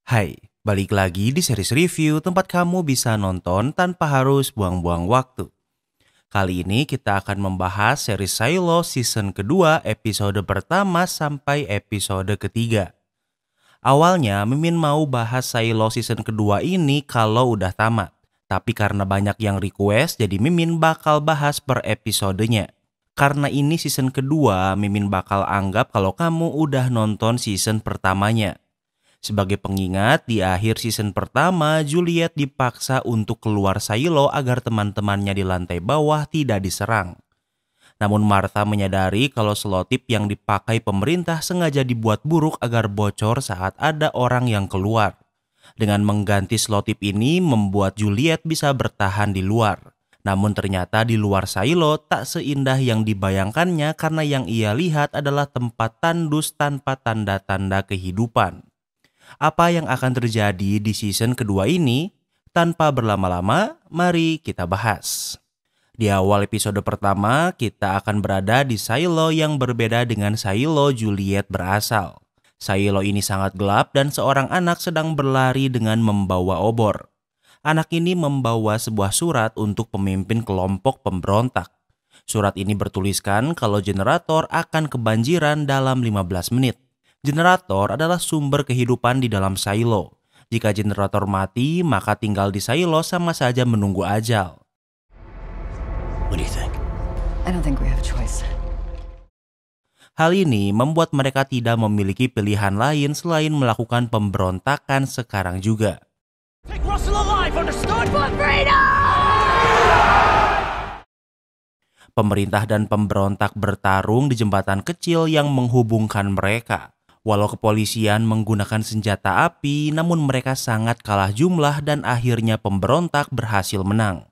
Hai, balik lagi di series review tempat kamu bisa nonton tanpa harus buang-buang waktu. Kali ini kita akan membahas series Silo season kedua episode pertama sampai episode ketiga. Awalnya Mimin mau bahas Silo season kedua ini kalau udah tamat. Tapi karena banyak yang request jadi Mimin bakal bahas per episodenya. Karena ini season kedua, Mimin bakal anggap kalau kamu udah nonton season pertamanya. Sebagai pengingat, di akhir season pertama, Juliet dipaksa untuk keluar silo agar teman-temannya di lantai bawah tidak diserang. Namun Martha menyadari kalau selotip yang dipakai pemerintah sengaja dibuat buruk agar bocor saat ada orang yang keluar. Dengan mengganti selotip ini membuat Juliet bisa bertahan di luar. Namun ternyata di luar silo tak seindah yang dibayangkannya karena yang ia lihat adalah tempat tandus tanpa tanda-tanda kehidupan. Apa yang akan terjadi di season kedua ini? Tanpa berlama-lama, mari kita bahas. Di awal episode pertama, kita akan berada di silo yang berbeda dengan silo Juliet berasal. Silo ini sangat gelap dan seorang anak sedang berlari dengan membawa obor. Anak ini membawa sebuah surat untuk pemimpin kelompok pemberontak. Surat ini bertuliskan kalau generator akan kebanjiran dalam 15 menit. Generator adalah sumber kehidupan di dalam silo. Jika generator mati, maka tinggal di silo sama saja menunggu ajal. What do you think? I don't think we have a choice. Hal ini membuat mereka tidak memiliki pilihan lain selain melakukan pemberontakan sekarang juga. Take Russell alive, understood? For freedom! Pemerintah dan pemberontak bertarung di jembatan kecil yang menghubungkan mereka. Walau kepolisian menggunakan senjata api, namun mereka sangat kalah jumlah dan akhirnya pemberontak berhasil menang.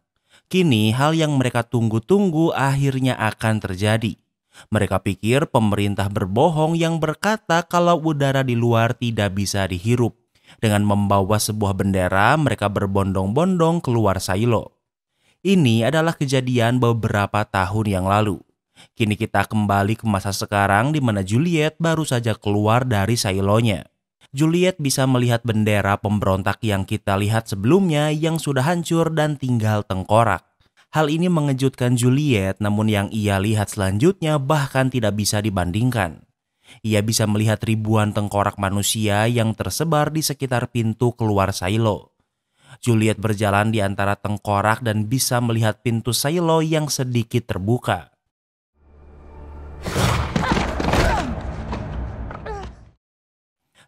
Kini hal yang mereka tunggu-tunggu akhirnya akan terjadi. Mereka pikir pemerintah berbohong yang berkata kalau udara di luar tidak bisa dihirup. Dengan membawa sebuah bendera, mereka berbondong-bondong keluar silo. Ini adalah kejadian beberapa tahun yang lalu. Kini kita kembali ke masa sekarang di mana Juliet baru saja keluar dari silonya. Juliet bisa melihat bendera pemberontak yang kita lihat sebelumnya yang sudah hancur dan tinggal tengkorak. Hal ini mengejutkan Juliet, namun yang ia lihat selanjutnya bahkan tidak bisa dibandingkan. Ia bisa melihat ribuan tengkorak manusia yang tersebar di sekitar pintu keluar silo. Juliet berjalan di antara tengkorak dan bisa melihat pintu silo yang sedikit terbuka.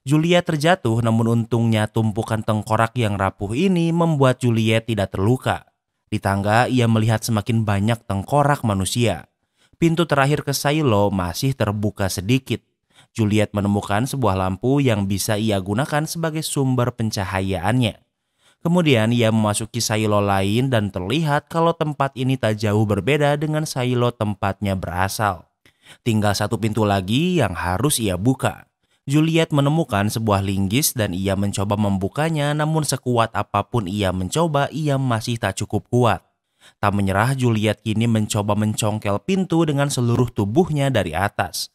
Juliet terjatuh, namun untungnya tumpukan tengkorak yang rapuh ini membuat Juliet tidak terluka. Di tangga ia melihat semakin banyak tengkorak manusia. Pintu terakhir ke silo masih terbuka sedikit. Juliet menemukan sebuah lampu yang bisa ia gunakan sebagai sumber pencahayaannya. Kemudian ia memasuki silo lain dan terlihat kalau tempat ini tak jauh berbeda dengan silo tempatnya berasal. Tinggal satu pintu lagi yang harus ia buka. Juliet menemukan sebuah linggis dan ia mencoba membukanya, namun sekuat apapun ia mencoba, ia masih tak cukup kuat. Tak menyerah, Juliet kini mencoba mencongkel pintu dengan seluruh tubuhnya dari atas.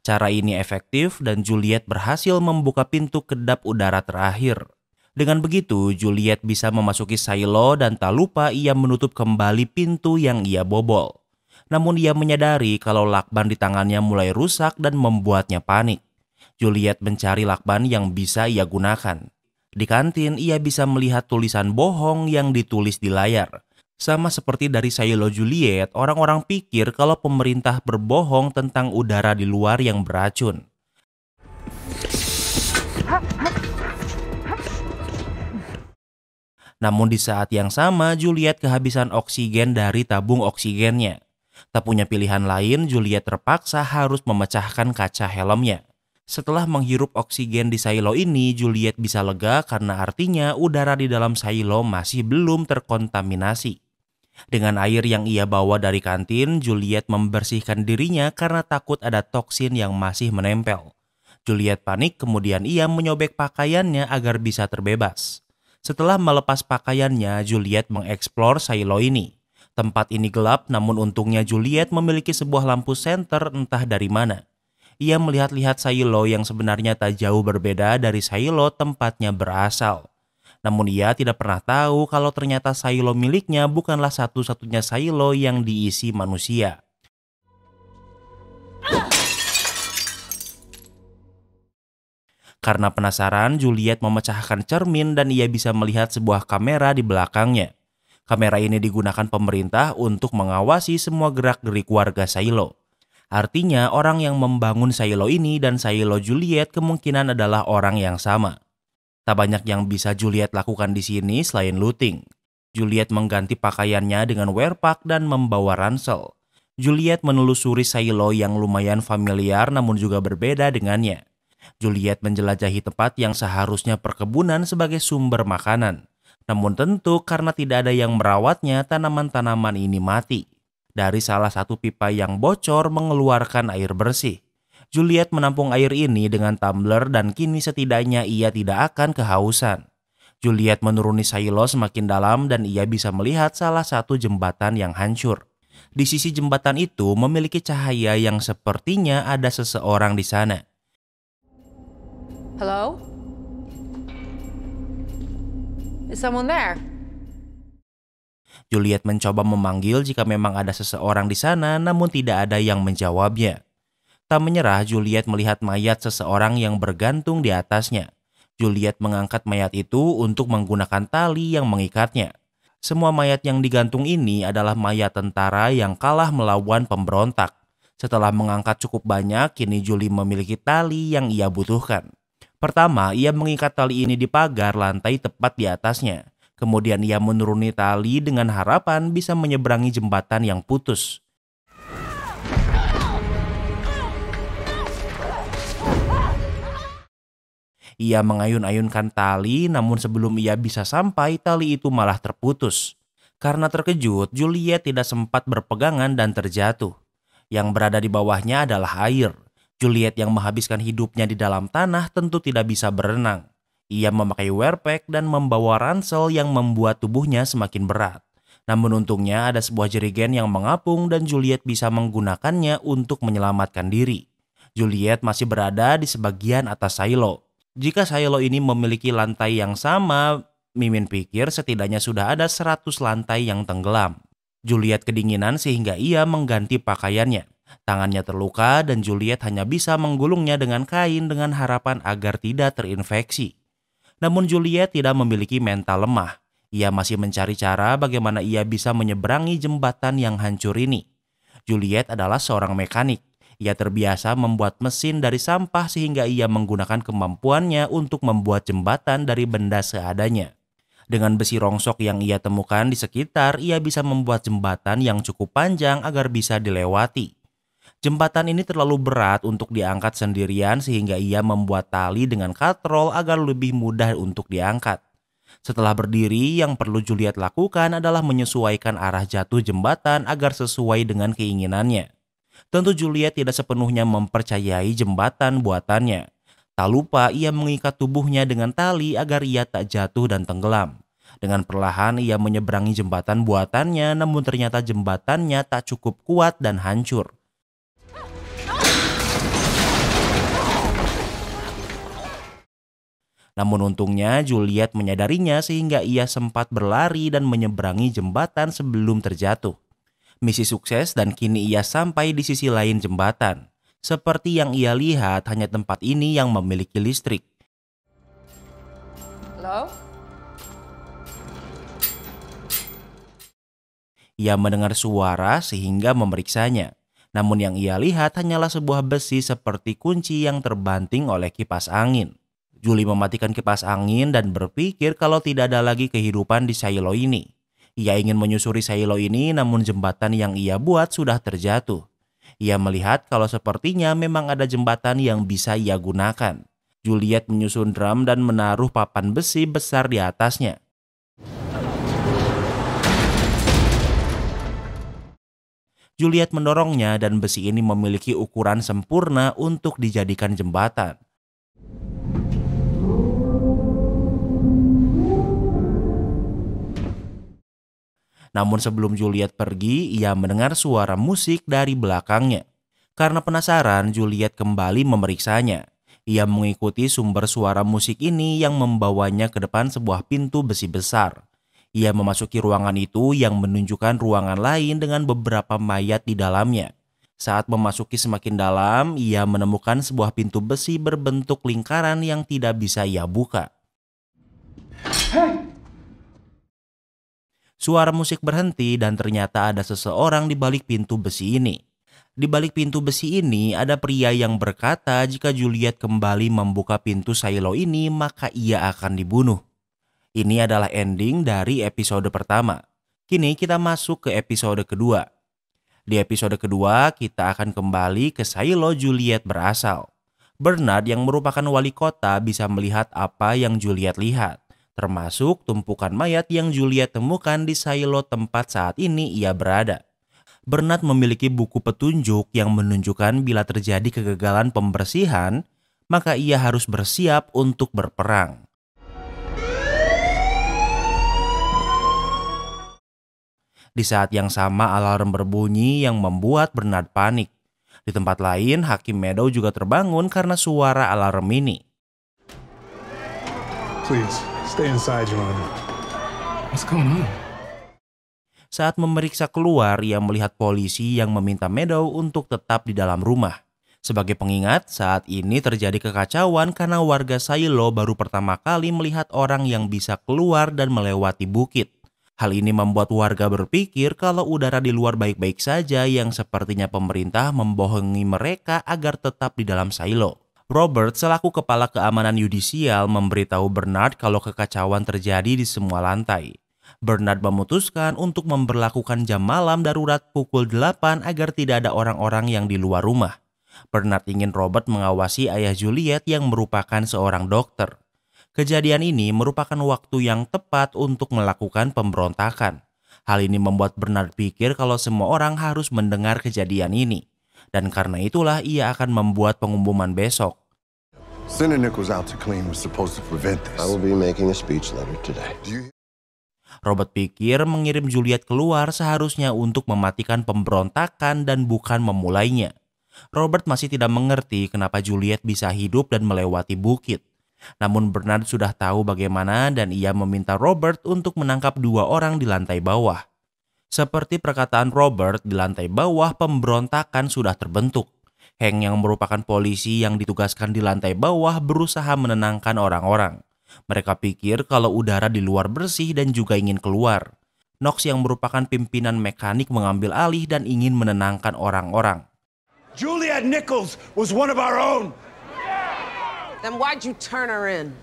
Cara ini efektif dan Juliet berhasil membuka pintu kedap udara terakhir. Dengan begitu, Juliet bisa memasuki silo dan tak lupa ia menutup kembali pintu yang ia bobol. Namun ia menyadari kalau lakban di tangannya mulai rusak dan membuatnya panik. Juliet mencari lakban yang bisa ia gunakan. Di kantin, ia bisa melihat tulisan bohong yang ditulis di layar. Sama seperti dari silo Juliet, orang-orang pikir kalau pemerintah berbohong tentang udara di luar yang beracun. Namun di saat yang sama, Juliet kehabisan oksigen dari tabung oksigennya. Tak punya pilihan lain, Juliet terpaksa harus memecahkan kaca helmnya. Setelah menghirup oksigen di silo ini, Juliet bisa lega karena artinya udara di dalam silo masih belum terkontaminasi. Dengan air yang ia bawa dari kantin, Juliet membersihkan dirinya karena takut ada toksin yang masih menempel. Juliet panik, kemudian ia menyobek pakaiannya agar bisa terbebas. Setelah melepas pakaiannya, Juliet mengeksplor silo ini. Tempat ini gelap, namun untungnya Juliet memiliki sebuah lampu senter entah dari mana. Ia melihat-lihat silo yang sebenarnya tak jauh berbeda dari silo tempatnya berasal. Namun ia tidak pernah tahu kalau ternyata silo miliknya bukanlah satu-satunya silo yang diisi manusia. Karena penasaran, Juliet memecahkan cermin dan ia bisa melihat sebuah kamera di belakangnya. Kamera ini digunakan pemerintah untuk mengawasi semua gerak-gerik warga silo. Artinya orang yang membangun silo ini dan silo Juliet kemungkinan adalah orang yang sama. Tak banyak yang bisa Juliet lakukan di sini selain looting. Juliet mengganti pakaiannya dengan wearpack dan membawa ransel. Juliet menelusuri silo yang lumayan familiar namun juga berbeda dengannya. Juliet menjelajahi tempat yang seharusnya perkebunan sebagai sumber makanan. Namun tentu karena tidak ada yang merawatnya, tanaman-tanaman ini mati. Dari salah satu pipa yang bocor mengeluarkan air bersih. Juliet menampung air ini dengan tumbler dan kini setidaknya ia tidak akan kehausan. Juliet menuruni silo semakin dalam dan ia bisa melihat salah satu jembatan yang hancur. Di sisi jembatan itu memiliki cahaya yang sepertinya ada seseorang di sana. Hello? Is someone there? Juliet mencoba memanggil jika memang ada seseorang di sana, namun tidak ada yang menjawabnya. Tak menyerah, Juliet melihat mayat seseorang yang bergantung di atasnya. Juliet mengangkat mayat itu untuk menggunakan tali yang mengikatnya. Semua mayat yang digantung ini adalah mayat tentara yang kalah melawan pemberontak. Setelah mengangkat cukup banyak, kini Julie memiliki tali yang ia butuhkan. Pertama, ia mengikat tali ini di pagar lantai tepat di atasnya. Kemudian ia menuruni tali dengan harapan bisa menyeberangi jembatan yang putus. Ia mengayun-ayunkan tali, namun sebelum ia bisa sampai, tali itu malah terputus. Karena terkejut, Juliet tidak sempat berpegangan dan terjatuh. Yang berada di bawahnya adalah air. Juliet yang menghabiskan hidupnya di dalam tanah tentu tidak bisa berenang. Ia memakai wearpack dan membawa ransel yang membuat tubuhnya semakin berat. Namun untungnya ada sebuah jerigen yang mengapung dan Juliet bisa menggunakannya untuk menyelamatkan diri. Juliet masih berada di sebagian atas silo. Jika silo ini memiliki lantai yang sama, Mimin pikir setidaknya sudah ada 100 lantai yang tenggelam. Juliet kedinginan sehingga ia mengganti pakaiannya. Tangannya terluka dan Juliet hanya bisa menggulungnya dengan kain dengan harapan agar tidak terinfeksi. Namun Juliet tidak memiliki mental lemah. Ia masih mencari cara bagaimana ia bisa menyeberangi jembatan yang hancur ini. Juliet adalah seorang mekanik. Ia terbiasa membuat mesin dari sampah sehingga ia menggunakan kemampuannya untuk membuat jembatan dari benda seadanya. Dengan besi rongsok yang ia temukan di sekitar, ia bisa membuat jembatan yang cukup panjang agar bisa dilewati. Jembatan ini terlalu berat untuk diangkat sendirian sehingga ia membuat tali dengan katrol agar lebih mudah untuk diangkat. Setelah berdiri, yang perlu Juliet lakukan adalah menyesuaikan arah jatuh jembatan agar sesuai dengan keinginannya. Tentu Juliet tidak sepenuhnya mempercayai jembatan buatannya. Tak lupa ia mengikat tubuhnya dengan tali agar ia tak jatuh dan tenggelam. Dengan perlahan ia menyeberangi jembatan buatannya, namun ternyata jembatannya tak cukup kuat dan hancur. Namun untungnya Juliet menyadarinya sehingga ia sempat berlari dan menyeberangi jembatan sebelum terjatuh. Misi sukses dan kini ia sampai di sisi lain jembatan. Seperti yang ia lihat, hanya tempat ini yang memiliki listrik. Hello? Ia mendengar suara sehingga memeriksanya. Namun yang ia lihat hanyalah sebuah besi seperti kunci yang terbanting oleh kipas angin. Julie mematikan kipas angin dan berpikir kalau tidak ada lagi kehidupan di silo ini. Ia ingin menyusuri silo ini namun jembatan yang ia buat sudah terjatuh. Ia melihat kalau sepertinya memang ada jembatan yang bisa ia gunakan. Juliet menyusun drum dan menaruh papan besi besar di atasnya. Juliet mendorongnya dan besi ini memiliki ukuran sempurna untuk dijadikan jembatan. Namun sebelum Juliet pergi, ia mendengar suara musik dari belakangnya. Karena penasaran, Juliet kembali memeriksanya. Ia mengikuti sumber suara musik ini yang membawanya ke depan sebuah pintu besi besar. Ia memasuki ruangan itu yang menunjukkan ruangan lain dengan beberapa mayat di dalamnya. Saat memasuki semakin dalam, ia menemukan sebuah pintu besi berbentuk lingkaran yang tidak bisa ia buka. Suara musik berhenti dan ternyata ada seseorang di balik pintu besi ini. Di balik pintu besi ini ada pria yang berkata jika Juliet kembali membuka pintu silo ini maka ia akan dibunuh. Ini adalah ending dari episode pertama. Kini kita masuk ke episode kedua. Di episode kedua, kita akan kembali ke silo Juliet berasal. Bernard yang merupakan wali kota bisa melihat apa yang Juliet lihat, termasuk tumpukan mayat yang Juliet temukan di silo tempat saat ini ia berada. Bernard memiliki buku petunjuk yang menunjukkan bila terjadi kegagalan pembersihan, maka ia harus bersiap untuk berperang. Di saat yang sama alarm berbunyi yang membuat Bernard panik. Di tempat lain, Hakim Meadow juga terbangun karena suara alarm ini. Please, stay inside, Your Honor. What's going on? Saat memeriksa keluar, ia melihat polisi yang meminta Meadow untuk tetap di dalam rumah. Sebagai pengingat, saat ini terjadi kekacauan karena warga Silo baru pertama kali melihat orang yang bisa keluar dan melewati bukit. Hal ini membuat warga berpikir kalau udara di luar baik-baik saja yang sepertinya pemerintah membohongi mereka agar tetap di dalam silo. Robert selaku kepala keamanan yudisial memberitahu Bernard kalau kekacauan terjadi di semua lantai. Bernard memutuskan untuk memberlakukan jam malam darurat pukul 8 agar tidak ada orang-orang yang di luar rumah. Bernard ingin Robert mengawasi ayah Juliet yang merupakan seorang dokter. Kejadian ini merupakan waktu yang tepat untuk melakukan pemberontakan. Hal ini membuat Bernard pikir kalau semua orang harus mendengar kejadian ini. Dan karena itulah ia akan membuat pengumuman besok. Sending Nichols out to clean was supposed to prevent this. I will be making a speech later today. Robert pikir mengirim Juliet keluar seharusnya untuk mematikan pemberontakan dan bukan memulainya. Robert masih tidak mengerti kenapa Juliet bisa hidup dan melewati bukit. Namun Bernard sudah tahu bagaimana dan ia meminta Robert untuk menangkap 2 orang di lantai bawah. Seperti perkataan Robert, di lantai bawah pemberontakan sudah terbentuk. Hank yang merupakan polisi yang ditugaskan di lantai bawah berusaha menenangkan orang-orang. Mereka pikir kalau udara di luar bersih dan juga ingin keluar. Knox yang merupakan pimpinan mekanik mengambil alih dan ingin menenangkan orang-orang. Juliet Nichols was one of our own. Then why'd you turn her in?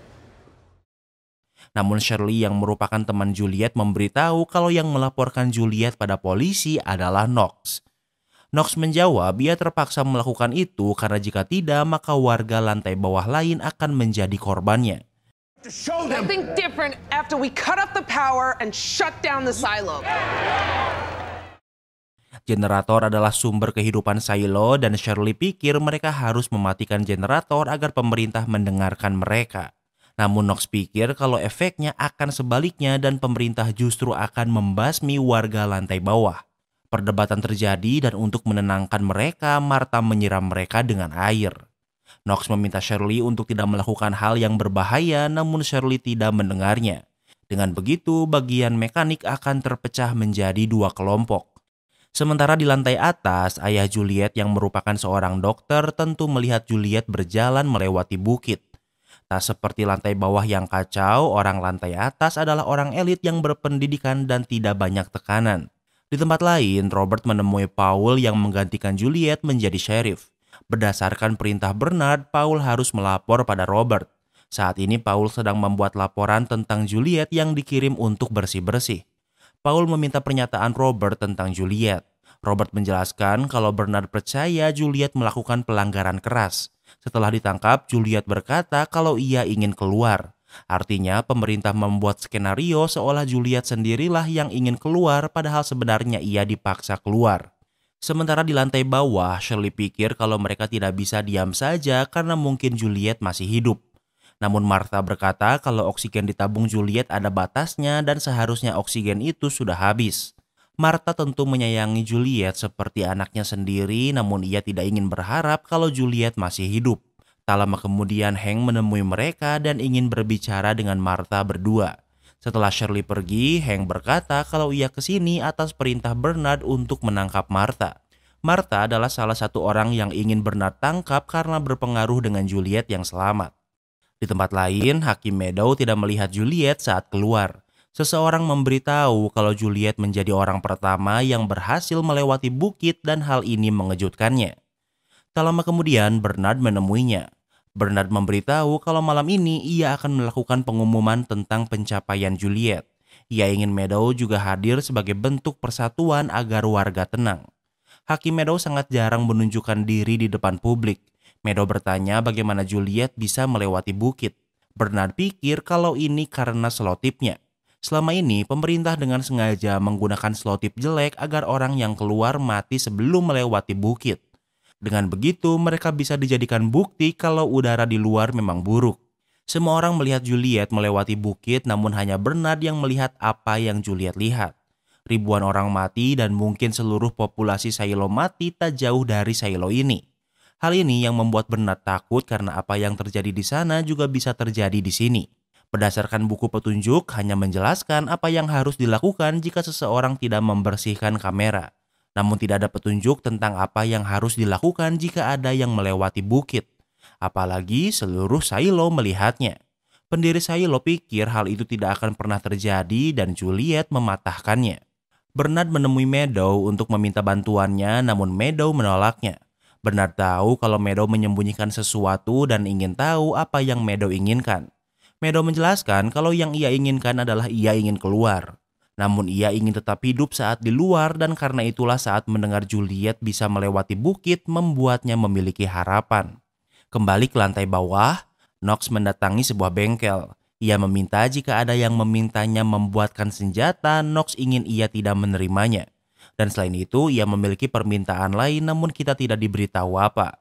Namun Shirley yang merupakan teman Juliet memberitahu kalau yang melaporkan Juliet pada polisi adalah Knox. Knox menjawab ia terpaksa melakukan itu karena jika tidak maka warga lantai bawah lain akan menjadi korbannya. Something different after we cut off the power and shut down the silo. Generator adalah sumber kehidupan silo dan Shirley pikir mereka harus mematikan generator agar pemerintah mendengarkan mereka. Namun Knox pikir kalau efeknya akan sebaliknya dan pemerintah justru akan membasmi warga lantai bawah. Perdebatan terjadi dan untuk menenangkan mereka, Martha menyiram mereka dengan air. Knox meminta Shirley untuk tidak melakukan hal yang berbahaya namun Shirley tidak mendengarnya. Dengan begitu, bagian mekanik akan terpecah menjadi 2 kelompok. Sementara di lantai atas, ayah Juliet yang merupakan seorang dokter tentu melihat Juliet berjalan melewati bukit. Tak seperti lantai bawah yang kacau, orang lantai atas adalah orang elit yang berpendidikan dan tidak banyak tekanan. Di tempat lain, Robert menemui Paul yang menggantikan Juliet menjadi sheriff. Berdasarkan perintah Bernard, Paul harus melapor pada Robert. Saat ini Paul sedang membuat laporan tentang Juliet yang dikirim untuk bersih-bersih. Paul meminta pernyataan Robert tentang Juliet. Robert menjelaskan kalau Bernard percaya Juliet melakukan pelanggaran keras. Setelah ditangkap, Juliet berkata kalau ia ingin keluar. Artinya pemerintah membuat skenario seolah Juliet sendirilah yang ingin keluar padahal sebenarnya ia dipaksa keluar. Sementara di lantai bawah, Shirley pikir kalau mereka tidak bisa diam saja karena mungkin Juliet masih hidup. Namun Martha berkata kalau oksigen di tabung Juliet ada batasnya dan seharusnya oksigen itu sudah habis. Martha tentu menyayangi Juliet seperti anaknya sendiri, namun ia tidak ingin berharap kalau Juliet masih hidup. Tak lama kemudian Hank menemui mereka dan ingin berbicara dengan Martha berdua. Setelah Shirley pergi, Hank berkata kalau ia kesini atas perintah Bernard untuk menangkap Martha. Martha adalah salah satu orang yang ingin Bernard tangkap karena berpengaruh dengan Juliet yang selamat. Di tempat lain, Hakim Meadow tidak melihat Juliet saat keluar. Seseorang memberitahu kalau Juliet menjadi orang pertama yang berhasil melewati bukit dan hal ini mengejutkannya. Tak lama kemudian, Bernard menemuinya. Bernard memberitahu kalau malam ini ia akan melakukan pengumuman tentang pencapaian Juliet. Ia ingin Meadow juga hadir sebagai bentuk persatuan agar warga tenang. Hakim Meadow sangat jarang menunjukkan diri di depan publik. Meadow bertanya bagaimana Juliet bisa melewati bukit. Bernard pikir kalau ini karena selotipnya. Selama ini, pemerintah dengan sengaja menggunakan selotip jelek agar orang yang keluar mati sebelum melewati bukit. Dengan begitu, mereka bisa dijadikan bukti kalau udara di luar memang buruk. Semua orang melihat Juliet melewati bukit, namun hanya Bernard yang melihat apa yang Juliet lihat. Ribuan orang mati dan mungkin seluruh populasi Shiloh mati tak jauh dari Shiloh ini. Hal ini yang membuat Bernard takut karena apa yang terjadi di sana juga bisa terjadi di sini. Berdasarkan buku petunjuk hanya menjelaskan apa yang harus dilakukan jika seseorang tidak membersihkan kamera. Namun tidak ada petunjuk tentang apa yang harus dilakukan jika ada yang melewati bukit. Apalagi seluruh Shiloh melihatnya. Pendiri Shiloh pikir hal itu tidak akan pernah terjadi dan Juliet mematahkannya. Bernard menemui Meadow untuk meminta bantuannya, namun Meadow menolaknya. Bernard tahu kalau Meadow menyembunyikan sesuatu dan ingin tahu apa yang Meadow inginkan. Meadow menjelaskan kalau yang ia inginkan adalah ia ingin keluar. Namun ia ingin tetap hidup saat di luar dan karena itulah saat mendengar Juliet bisa melewati bukit membuatnya memiliki harapan. Kembali ke lantai bawah, Knox mendatangi sebuah bengkel. Ia meminta jika ada yang memintanya membuatkan senjata, Knox ingin ia tidak menerimanya. Dan selain itu ia memiliki permintaan lain namun kita tidak diberitahu apa.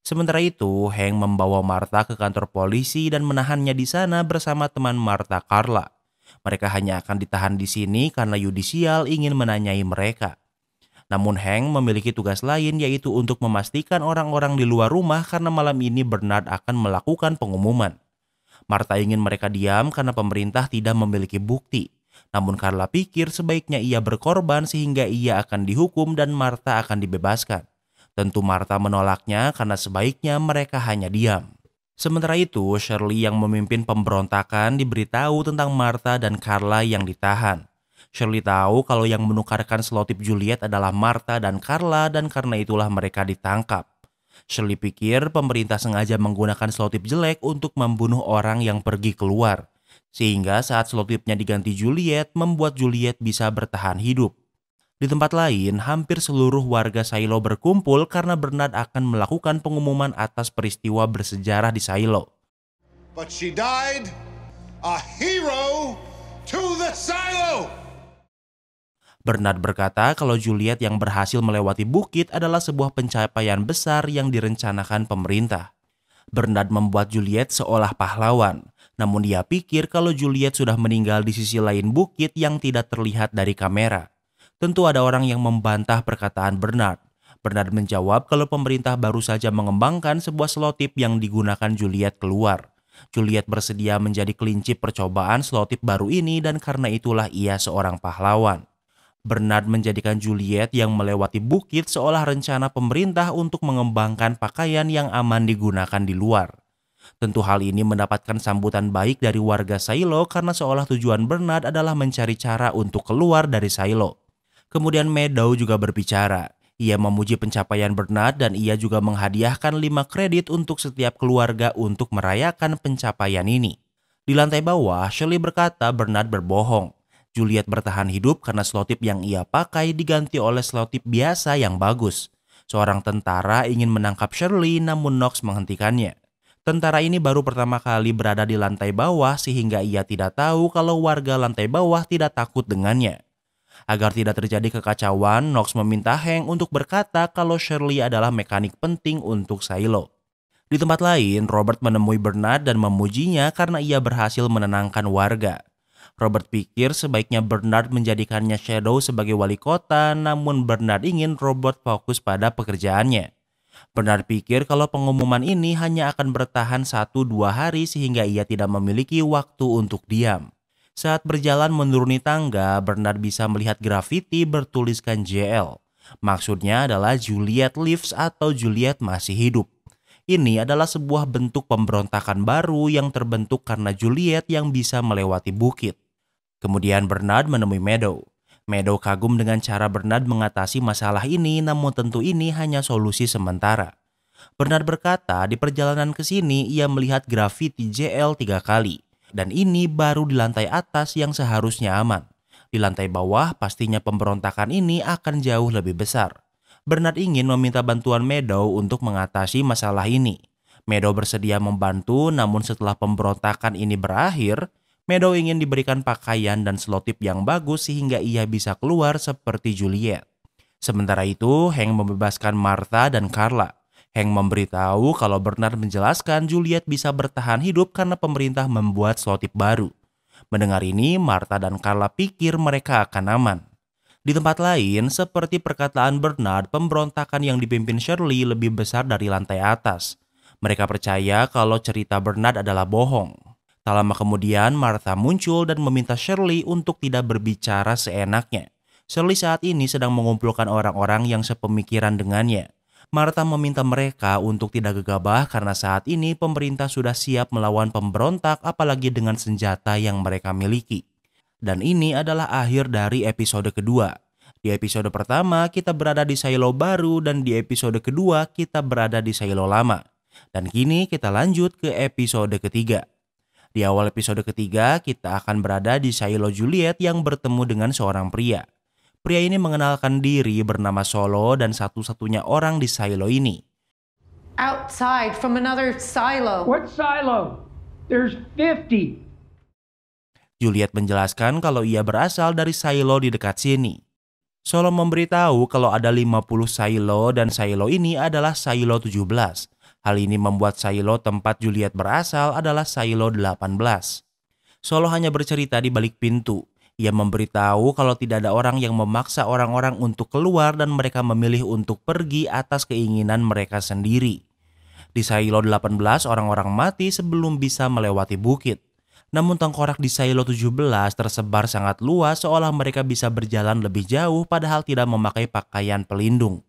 Sementara itu, Hank membawa Martha ke kantor polisi dan menahannya di sana bersama teman Martha, Carla. Mereka hanya akan ditahan di sini karena yudisial ingin menanyai mereka. Namun Hank memiliki tugas lain yaitu untuk memastikan orang-orang di luar rumah karena malam ini Bernard akan melakukan pengumuman. Martha ingin mereka diam karena pemerintah tidak memiliki bukti. Namun Carla pikir sebaiknya ia berkorban sehingga ia akan dihukum dan Martha akan dibebaskan. Tentu Martha menolaknya karena sebaiknya mereka hanya diam. Sementara itu, Shirley yang memimpin pemberontakan diberitahu tentang Martha dan Carla yang ditahan. Shirley tahu kalau yang menukarkan selotip Juliet adalah Martha dan Carla dan karena itulah mereka ditangkap. Shirley pikir pemerintah sengaja menggunakan selotip jelek untuk membunuh orang yang pergi keluar. Sehingga saat selotipnya diganti Juliet, membuat Juliet bisa bertahan hidup. Di tempat lain, hampir seluruh warga Shiloh berkumpul karena Bernard akan melakukan pengumuman atas peristiwa bersejarah di Shiloh. But she died a hero to the Shiloh. Bernard berkata kalau Juliet yang berhasil melewati bukit adalah sebuah pencapaian besar yang direncanakan pemerintah. Bernard membuat Juliet seolah pahlawan, namun dia pikir kalau Juliet sudah meninggal di sisi lain bukit yang tidak terlihat dari kamera. Tentu ada orang yang membantah perkataan Bernard. Bernard menjawab kalau pemerintah baru saja mengembangkan sebuah selotip yang digunakan Juliet keluar. Juliet bersedia menjadi kelinci percobaan selotip baru ini dan karena itulah ia seorang pahlawan. Bernard menjadikan Juliet yang melewati bukit seolah rencana pemerintah untuk mengembangkan pakaian yang aman digunakan di luar. Tentu hal ini mendapatkan sambutan baik dari warga Shiloh karena seolah tujuan Bernard adalah mencari cara untuk keluar dari Shiloh. Kemudian Meadow juga berbicara. Ia memuji pencapaian Bernard dan ia juga menghadiahkan 5 kredit untuk setiap keluarga untuk merayakan pencapaian ini. Di lantai bawah, Shirley berkata Bernard berbohong. Juliet bertahan hidup karena selotip yang ia pakai diganti oleh selotip biasa yang bagus. Seorang tentara ingin menangkap Shirley namun Knox menghentikannya. Tentara ini baru pertama kali berada di lantai bawah sehingga ia tidak tahu kalau warga lantai bawah tidak takut dengannya. Agar tidak terjadi kekacauan, Knox meminta Hank untuk berkata kalau Shirley adalah mekanik penting untuk Shiloh. Di tempat lain, Robert menemui Bernard dan memujinya karena ia berhasil menenangkan warga. Robert pikir sebaiknya Bernard menjadikannya Shadow sebagai wali kota, namun Bernard ingin Robert fokus pada pekerjaannya. Bernard pikir kalau pengumuman ini hanya akan bertahan 1-2 hari sehingga ia tidak memiliki waktu untuk diam. Saat berjalan menuruni tangga, Bernard bisa melihat grafiti bertuliskan JL. Maksudnya adalah Juliet lives atau Juliet masih hidup. Ini adalah sebuah bentuk pemberontakan baru yang terbentuk karena Juliet yang bisa melewati bukit. Kemudian Bernard menemui Meadow. Meadow kagum dengan cara Bernard mengatasi masalah ini, namun tentu ini hanya solusi sementara. Bernard berkata di perjalanan ke sini ia melihat grafiti JL 3 kali. Dan ini baru di lantai atas yang seharusnya aman. Di lantai bawah pastinya pemberontakan ini akan jauh lebih besar. Bernard ingin meminta bantuan Meadow untuk mengatasi masalah ini. Meadow bersedia membantu, namun setelah pemberontakan ini berakhir, Meadow ingin diberikan pakaian dan selotip yang bagus sehingga ia bisa keluar seperti Juliet. Sementara itu, Hank membebaskan Martha dan Carla. Hank memberitahu kalau Bernard menjelaskan Juliet bisa bertahan hidup karena pemerintah membuat selotip baru. Mendengar ini, Martha dan Carla pikir mereka akan aman. Di tempat lain, seperti perkataan Bernard, pemberontakan yang dipimpin Shirley lebih besar dari lantai atas. Mereka percaya kalau cerita Bernard adalah bohong. Tak lama kemudian, Martha muncul dan meminta Shirley untuk tidak berbicara seenaknya. Shirley saat ini sedang mengumpulkan orang-orang yang sepemikiran dengannya. Martha meminta mereka untuk tidak gegabah karena saat ini pemerintah sudah siap melawan pemberontak apalagi dengan senjata yang mereka miliki. Dan ini adalah akhir dari episode kedua. Di episode pertama kita berada di silo baru dan di episode kedua kita berada di silo lama. Dan kini kita lanjut ke episode ketiga. Di awal episode ketiga, kita akan berada di silo Juliet yang bertemu dengan seorang pria. Pria ini mengenalkan diri bernama Solo dan satu-satunya orang di silo ini. Outside from another silo. What silo? There's 50. Juliet menjelaskan kalau ia berasal dari silo di dekat sini. Solo memberitahu kalau ada 50 silo dan silo ini adalah silo 17. Hal ini membuat silo tempat Juliet berasal adalah silo 18. Solo hanya bercerita di balik pintu. Ia memberitahu kalau tidak ada orang yang memaksa orang-orang untuk keluar dan mereka memilih untuk pergi atas keinginan mereka sendiri. Di silo 18 orang-orang mati sebelum bisa melewati bukit. Namun tengkorak di silo 17 tersebar sangat luas seolah mereka bisa berjalan lebih jauh padahal tidak memakai pakaian pelindung.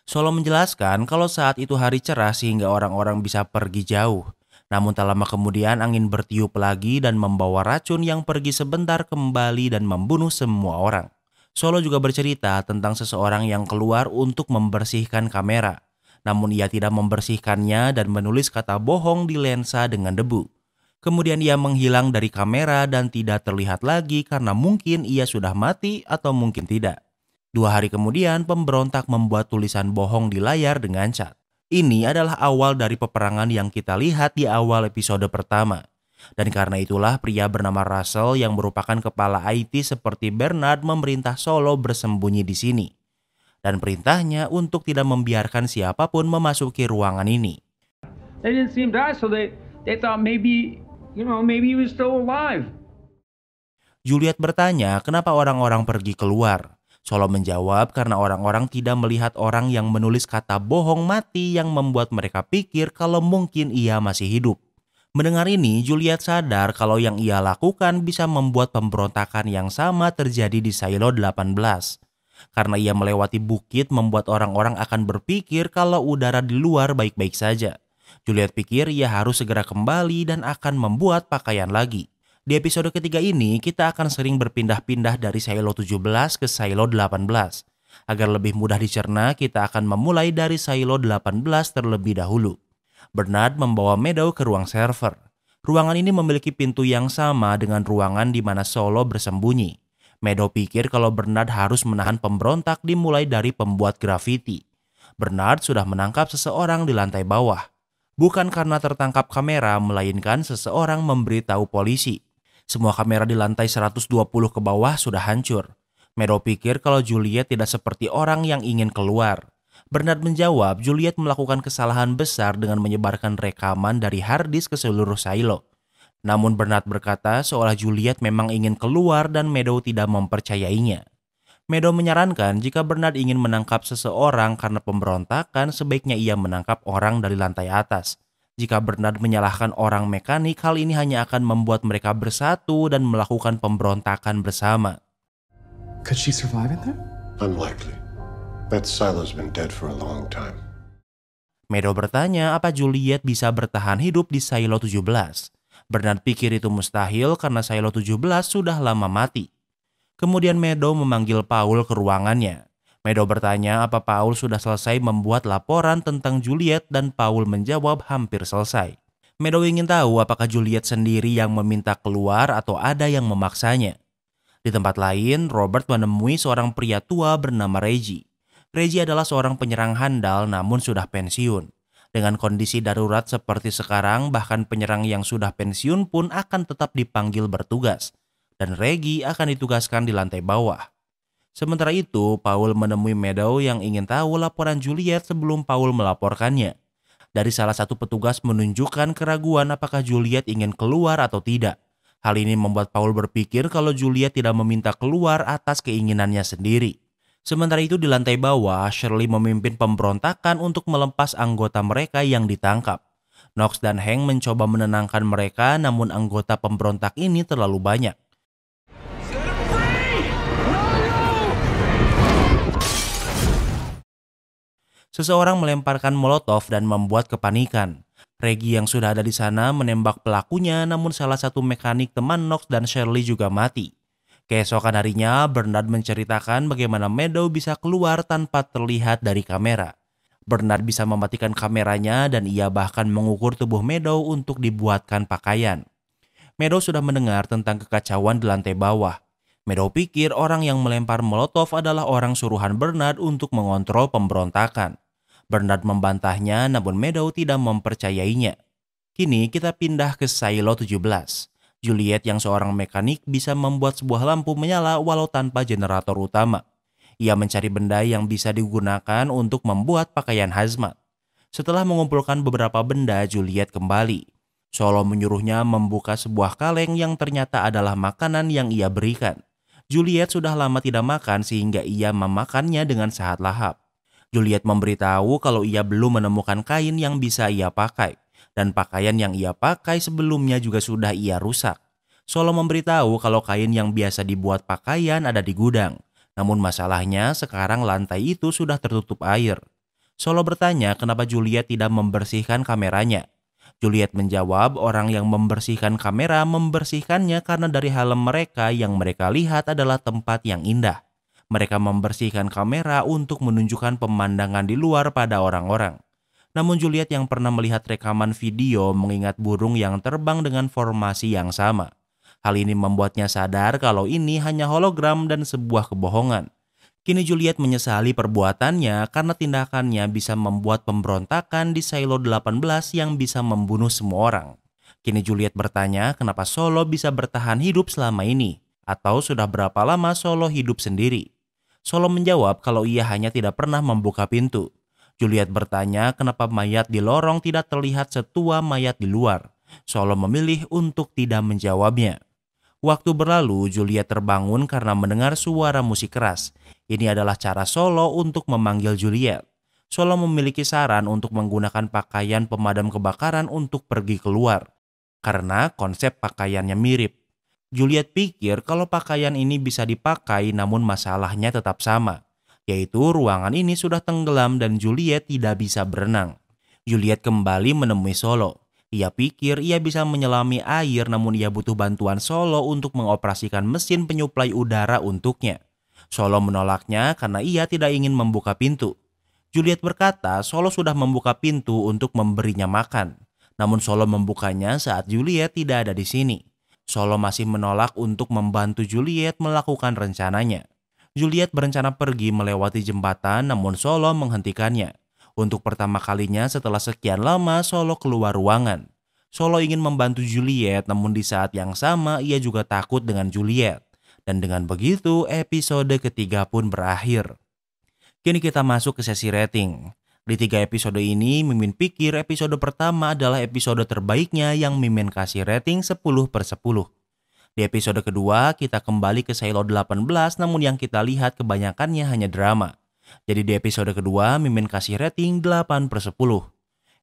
Solo menjelaskan kalau saat itu hari cerah sehingga orang-orang bisa pergi jauh. Namun tak lama kemudian angin bertiup lagi dan membawa racun yang pergi sebentar kembali dan membunuh semua orang. Solo juga bercerita tentang seseorang yang keluar untuk membersihkan kamera. Namun ia tidak membersihkannya dan menulis kata bohong di lensa dengan debu. Kemudian ia menghilang dari kamera dan tidak terlihat lagi karena mungkin ia sudah mati atau mungkin tidak. 2 hari kemudian, pemberontak membuat tulisan bohong di layar dengan cat. Ini adalah awal dari peperangan yang kita lihat di awal episode pertama. Dan karena itulah pria bernama Russell yang merupakan kepala IT seperti Bernard memerintah Solo bersembunyi di sini. Dan perintahnya untuk tidak membiarkan siapapun memasuki ruangan ini. They didn't seem to die, so they thought maybe he was still alive. Juliet bertanya kenapa orang-orang pergi keluar. Solo menjawab karena orang-orang tidak melihat orang yang menulis kata bohong mati yang membuat mereka pikir kalau mungkin ia masih hidup. Mendengar ini, Juliet sadar kalau yang ia lakukan bisa membuat pemberontakan yang sama terjadi di silo 18. Karena ia melewati bukit membuat orang-orang akan berpikir kalau udara di luar baik-baik saja. Juliet pikir ia harus segera kembali dan akan membuat pakaian lagi. Di episode ketiga ini, kita akan sering berpindah-pindah dari silo 17 ke silo 18. Agar lebih mudah dicerna, kita akan memulai dari silo 18 terlebih dahulu. Bernard membawa Meadow ke ruang server. Ruangan ini memiliki pintu yang sama dengan ruangan di mana Solo bersembunyi. Meadow pikir kalau Bernard harus menahan pemberontak dimulai dari pembuat grafiti. Bernard sudah menangkap seseorang di lantai bawah. Bukan karena tertangkap kamera, melainkan seseorang memberitahu polisi. Semua kamera di lantai 120 ke bawah sudah hancur. Meadow pikir kalau Juliet tidak seperti orang yang ingin keluar. Bernard menjawab Juliet melakukan kesalahan besar dengan menyebarkan rekaman dari harddisk ke seluruh silo. Namun Bernard berkata seolah Juliet memang ingin keluar dan Meadow tidak mempercayainya. Meadow menyarankan jika Bernard ingin menangkap seseorang karena pemberontakan, sebaiknya ia menangkap orang dari lantai atas. Jika Bernard menyalahkan orang mekanik, hal ini hanya akan membuat mereka bersatu dan melakukan pemberontakan bersama. Could she survive in there? Unlikely. That silo's been dead for a long time. Meadow bertanya apa Juliet bisa bertahan hidup di silo 17. Bernard pikir itu mustahil karena silo 17 sudah lama mati. Kemudian Meadow memanggil Paul ke ruangannya. Meadow bertanya apa Paul sudah selesai membuat laporan tentang Juliet dan Paul menjawab hampir selesai. Meadow ingin tahu apakah Juliet sendiri yang meminta keluar atau ada yang memaksanya. Di tempat lain, Robert menemui seorang pria tua bernama Reggie. Reggie adalah seorang penyerang handal namun sudah pensiun. Dengan kondisi darurat seperti sekarang, bahkan penyerang yang sudah pensiun pun akan tetap dipanggil bertugas. Dan Reggie akan ditugaskan di lantai bawah. Sementara itu, Paul menemui Meadow yang ingin tahu laporan Juliet sebelum Paul melaporkannya. Dari salah satu petugas menunjukkan keraguan apakah Juliet ingin keluar atau tidak. Hal ini membuat Paul berpikir kalau Juliet tidak meminta keluar atas keinginannya sendiri. Sementara itu di lantai bawah, Shirley memimpin pemberontakan untuk melepas anggota mereka yang ditangkap. Knox dan Hank mencoba menenangkan mereka, namun anggota pemberontak ini terlalu banyak. Seseorang melemparkan molotov dan membuat kepanikan. Reggie yang sudah ada di sana menembak pelakunya, namun salah satu mekanik teman Knox dan Shirley juga mati. Keesokan harinya, Bernard menceritakan bagaimana Meadow bisa keluar tanpa terlihat dari kamera. Bernard bisa mematikan kameranya dan ia bahkan mengukur tubuh Meadow untuk dibuatkan pakaian. Meadow sudah mendengar tentang kekacauan di lantai bawah. Meadow pikir orang yang melempar molotov adalah orang suruhan Bernard untuk mengontrol pemberontakan. Bernard membantahnya, namun Meadow tidak mempercayainya. Kini kita pindah ke silo 17. Juliet yang seorang mekanik bisa membuat sebuah lampu menyala walau tanpa generator utama. Ia mencari benda yang bisa digunakan untuk membuat pakaian hazmat. Setelah mengumpulkan beberapa benda, Juliet kembali. Solo menyuruhnya membuka sebuah kaleng yang ternyata adalah makanan yang ia berikan. Juliet sudah lama tidak makan sehingga ia memakannya dengan sehat lahap. Juliet memberitahu kalau ia belum menemukan kain yang bisa ia pakai. Dan pakaian yang ia pakai sebelumnya juga sudah ia rusak. Solo memberitahu kalau kain yang biasa dibuat pakaian ada di gudang. Namun masalahnya sekarang lantai itu sudah tertutup air. Solo bertanya kenapa Juliet tidak membersihkan kameranya. Juliet menjawab orang yang membersihkan kamera membersihkannya karena dari helm mereka yang mereka lihat adalah tempat yang indah. Mereka membersihkan kamera untuk menunjukkan pemandangan di luar pada orang-orang. Namun Juliet yang pernah melihat rekaman video mengingat burung yang terbang dengan formasi yang sama. Hal ini membuatnya sadar kalau ini hanya hologram dan sebuah kebohongan. Kini Juliet menyesali perbuatannya karena tindakannya bisa membuat pemberontakan di silo 18 yang bisa membunuh semua orang. Kini Juliet bertanya kenapa Solo bisa bertahan hidup selama ini, atau sudah berapa lama Solo hidup sendiri. Solo menjawab kalau ia hanya tidak pernah membuka pintu. Juliet bertanya kenapa mayat di lorong tidak terlihat setua mayat di luar. Solo memilih untuk tidak menjawabnya. Waktu berlalu, Juliet terbangun karena mendengar suara musik keras. Ini adalah cara Solo untuk memanggil Juliet. Solo memiliki saran untuk menggunakan pakaian pemadam kebakaran untuk pergi keluar. Karena konsep pakaiannya mirip. Juliet pikir kalau pakaian ini bisa dipakai namun masalahnya tetap sama. Yaitu ruangan ini sudah tenggelam dan Juliet tidak bisa berenang. Juliet kembali menemui Solo. Ia pikir ia bisa menyelami air namun ia butuh bantuan Solo untuk mengoperasikan mesin penyuplai udara untuknya. Solo menolaknya karena ia tidak ingin membuka pintu. Juliet berkata Solo sudah membuka pintu untuk memberinya makan. Namun Solo membukanya saat Juliet tidak ada di sini. Solo masih menolak untuk membantu Juliet melakukan rencananya. Juliet berencana pergi melewati jembatan namun Solo menghentikannya. Untuk pertama kalinya setelah sekian lama Solo keluar ruangan. Solo ingin membantu Juliet namun di saat yang sama ia juga takut dengan Juliet. Dan dengan begitu episode ketiga pun berakhir. Kini kita masuk ke sesi rating. Di 3 episode ini, Mimin pikir episode pertama adalah episode terbaiknya yang Mimin kasih rating 10/10. Di episode kedua, kita kembali ke Silo 18 namun yang kita lihat kebanyakannya hanya drama. Jadi di episode kedua, Mimin kasih rating 8/10.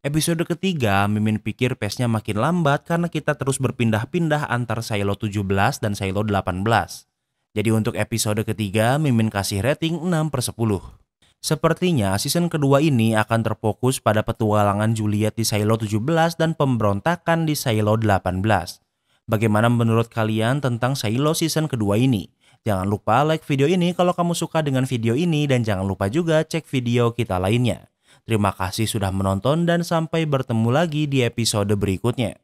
Episode ketiga, Mimin pikir pace-nya makin lambat karena kita terus berpindah-pindah antar Silo 17 dan Silo 18. Jadi untuk episode ketiga, Mimin kasih rating 6/10. Sepertinya season kedua ini akan terfokus pada petualangan Juliet di Silo 17 dan pemberontakan di Silo 18. Bagaimana menurut kalian tentang Silo season kedua ini? Jangan lupa like video ini kalau kamu suka dengan video ini dan jangan lupa juga cek video kita lainnya. Terima kasih sudah menonton dan sampai bertemu lagi di episode berikutnya.